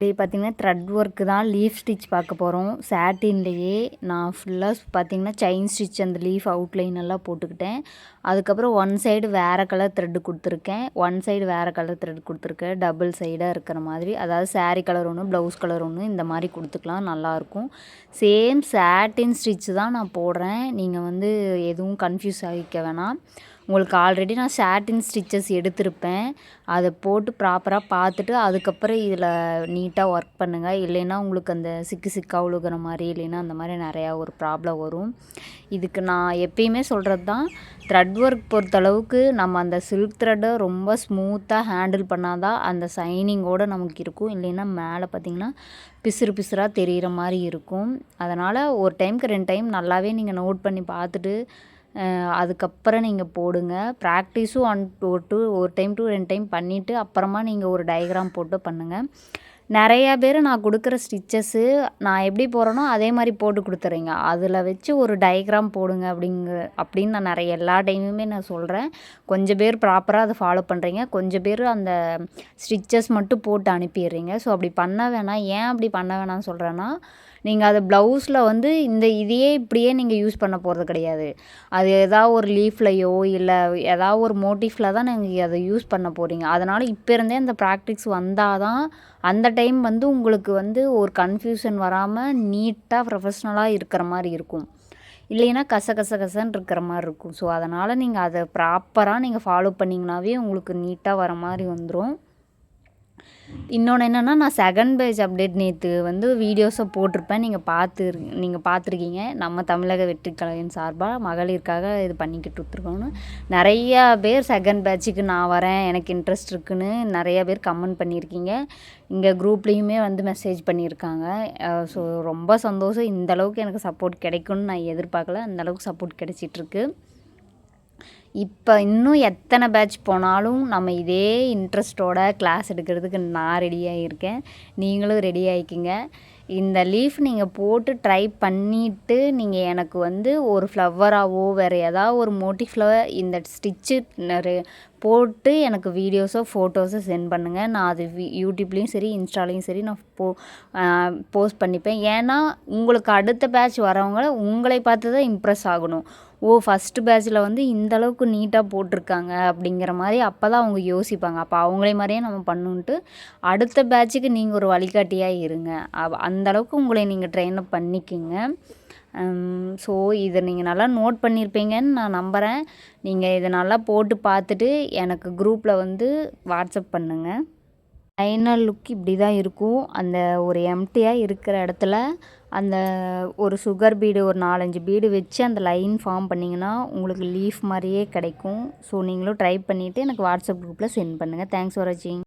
இது பார்த்திங்கன்னா thread work தான் லீஃப் ஸ்டிச் பார்க்க போகிறோம். சாட்டின்லேயே நான் ஃபுல்லாக பார்த்திங்கன்னா செயின் ஸ்டிச் அந்த லீஃப் அவுட்லைன் எல்லாம் போட்டுக்கிட்டேன். அதுக்கப்புறம் ஒன் சைடு வேறு கலர் த்ரெட்டு கொடுத்துருக்கேன், ஒன் சைடு வேறு கலர் த்ரெட் கொடுத்துருக்கேன். டபுள் சைடாக இருக்கிற மாதிரி, அதாவது சாரீ கலர் ஒன்று, ப்ளவுஸ் கலர் ஒன்று, இந்த மாதிரி கொடுத்துக்கலாம், நல்லாயிருக்கும். சேம் சாட்டின் ஸ்டிச் தான் நான் போடுறேன். நீங்கள் வந்து எதுவும் கன்ஃபியூஸ் ஆகிக்க வேணாம். உங்களுக்கு ஆல்ரெடி நான் சாட்டின் ஸ்டிச்சஸ் எடுத்திருப்பேன். அதை போட்டு ப்ராப்பராக பார்த்துட்டு அதுக்கப்புறம் இதில் நீட்டாக ஒர்க் பண்ணுங்கள். இல்லைன்னா உங்களுக்கு அந்த சிக்காக விழுகிற மாதிரி, இல்லைன்னா அந்த மாதிரி நிறையா ஒரு ப்ராப்ளம் வரும். இதுக்கு நான் எப்பயுமே சொல்கிறது தான், த்ரெட் ஒர்க் பொறுத்தளவுக்கு நம்ம அந்த சில்க் த்ரெட்டை ரொம்ப ஸ்மூத்தாக ஹேண்டில் பண்ணால் தான் அந்த சைனிங்கோடு நமக்கு இருக்கும். இல்லைன்னா மேலே பார்த்திங்கன்னா பிசுறு பிசுறாக தெரிகிற மாதிரி இருக்கும். அதனால் ஒரு டைமுக்கு 2 டைம் நல்லாவே நீங்கள் நோட் பண்ணி பார்த்துட்டு அதுக்கப்புறம் நீங்கள் போடுங்க. ப்ராக்டிஸும் ஒரு டைம் டு 2 டைம் பண்ணிவிட்டு அப்புறமா நீங்கள் ஒரு டயக்ராம் போட்டு பண்ணுங்கள். நிறையா பேர் நான் கொடுக்குற ஸ்டிச்சஸ்ஸு நான் எப்படி போடுறேனோ அதே மாதிரி போட்டு கொடுத்துட்றீங்க. அதில் வச்சு ஒரு டயக்ராம் போடுங்க அப்படின்னு நான் எல்லா டைமுமே நான் சொல்கிறேன். கொஞ்சம் பேர் ப்ராப்பராக அதை ஃபாலோ பண்ணுறீங்க, கொஞ்சம் பேர் அந்த ஸ்டிச்சஸ் மட்டும் போட்டு அனுப்பிடுறீங்க. ஸோ அப்படி பண்ண வேணாம். ஏன் அப்படி பண்ண வேணாம்னு சொல்கிறேன்னா, நீங்கள் அதை ப்ளவுஸில் வந்து இதையே இப்படியே நீங்கள் யூஸ் பண்ண போகிறது கிடையாது. அது ஏதாவது ஒரு லீஃப்லையோ இல்லை ஏதாவது ஒரு மோட்டிஃபில் தான் நீங்கள் அதை யூஸ் பண்ண போகிறீங்க. அதனால் இப்போ இருந்தே அந்த ப்ராக்டிஸ் வந்தால் தான் அந்த டைம் வந்து உங்களுக்கு வந்து ஒரு கன்ஃபியூஷன் வராமல் நீட்டாக ப்ரொஃபஷ்னலாக இருக்கிற மாதிரி இருக்கும். இல்லைன்னா கசன்னு இருக்கிற மாதிரி இருக்கும். ஸோ அதனால் நீங்கள் அதை ப்ராப்பராக நீங்கள் ஃபாலோ பண்ணிங்கனாவே உங்களுக்கு நீட்டாக வர மாதிரி வந்துடும். இன்னொன்று என்னென்னா, நான் செகண்ட் பேஜ் அப்டேட் நேற்று வந்து வீடியோஸை போட்டிருப்பேன். நீங்கள் பார்த்துருக்கீங்க. நம்ம தமிழக வெற்றி கழகம் சார்பாக மகளிருக்காக இது பண்ணிக்கிட்டு இருக்கோன்னு நிறையா பேர் செகண்ட் பேட்சுக்கு நான் வரேன், எனக்கு இன்ட்ரெஸ்ட் இருக்குன்னு நிறையா பேர் கமெண்ட் பண்ணியிருக்கீங்க. இங்கே குரூப்லேயுமே வந்து மெசேஜ் பண்ணியிருக்காங்க. ஸோ ரொம்ப சந்தோஷம். இந்தளவுக்கு எனக்கு சப்போர்ட் கிடைக்கும்னு நான் எதிர்பார்க்கல. அந்தளவுக்கு சப்போர்ட் கிடைச்சிட்ருக்கு. இப்போ இன்னும் எத்தனை பேட்ச் போனாலும் நம்ம இதே இன்ட்ரெஸ்ட்டோட கிளாஸ் எடுக்கிறதுக்கு நான் ரெடியாக இருக்கேன். நீங்களும் ரெடி ஆகிக்கிங்க. இந்த லீஃப் நீங்கள் போட்டு ட்ரை பண்ணிவிட்டு நீங்கள் எனக்கு வந்து ஒரு ஃப்ளவராகவோ வேறு ஏதாவது ஒரு மோட்டிஃபில் இந்த ஸ்டிச்சு போட்டு எனக்கு வீடியோஸோ ஃபோட்டோஸோ சென்ட் பண்ணுங்கள். நான் அது யூடியூப்லேயும் சரி இன்ஸ்டாலேயும் சரி நான் போஸ்ட் பண்ணிப்பேன். ஏன்னா உங்களுக்கு அடுத்த பேட்ச் வரவங்க உங்களை பார்த்து தான் இம்ப்ரெஸ் ஆகணும். ஃபஸ்ட்டு பேட்சில் வந்து இந்தளவுக்கு நீட்டாக போட்டிருக்காங்க அப்படிங்கிற மாதிரி அப்போ தான் அவங்க யோசிப்பாங்க. அப்போ அவங்களே மாதிரியே நம்ம பண்ணணுன்ட்டு அடுத்த பேட்சுக்கு நீங்கள் ஒரு வழிகாட்டியாக இருங்க. அந்தளவுக்கு உங்களை நீங்கள் ட்ரெயின் அப் பண்ணிக்கிங்க. ஸோ இதை நீங்கள் நல்லா நோட் பண்ணியிருப்பீங்கன்னு நான் நம்புகிறேன். நீங்கள் இதை நல்லா போட்டு பார்த்துட்டு எனக்கு குரூப்பில் வந்து வாட்ஸ்அப் பண்ணுங்கள். ஃபைனல் லுக் இப்படி தான் இருக்கும். அந்த ஒரு எம்டியாக இருக்கிற இடத்துல அந்த ஒரு சுகர் பீடு ஒரு 4-5 பீடு வச்சு அந்த லைன் ஃபார்ம் பண்ணிங்கன்னா உங்களுக்கு லீஃப் மாதிரியே கிடைக்கும். ஸோ நீங்களும் ட்ரை பண்ணிவிட்டு எனக்கு வாட்ஸ்அப் குரூப்பில் சென்ட் பண்ணுங்கள். தேங்க்ஸ் ஃபார் வாட்சிங்.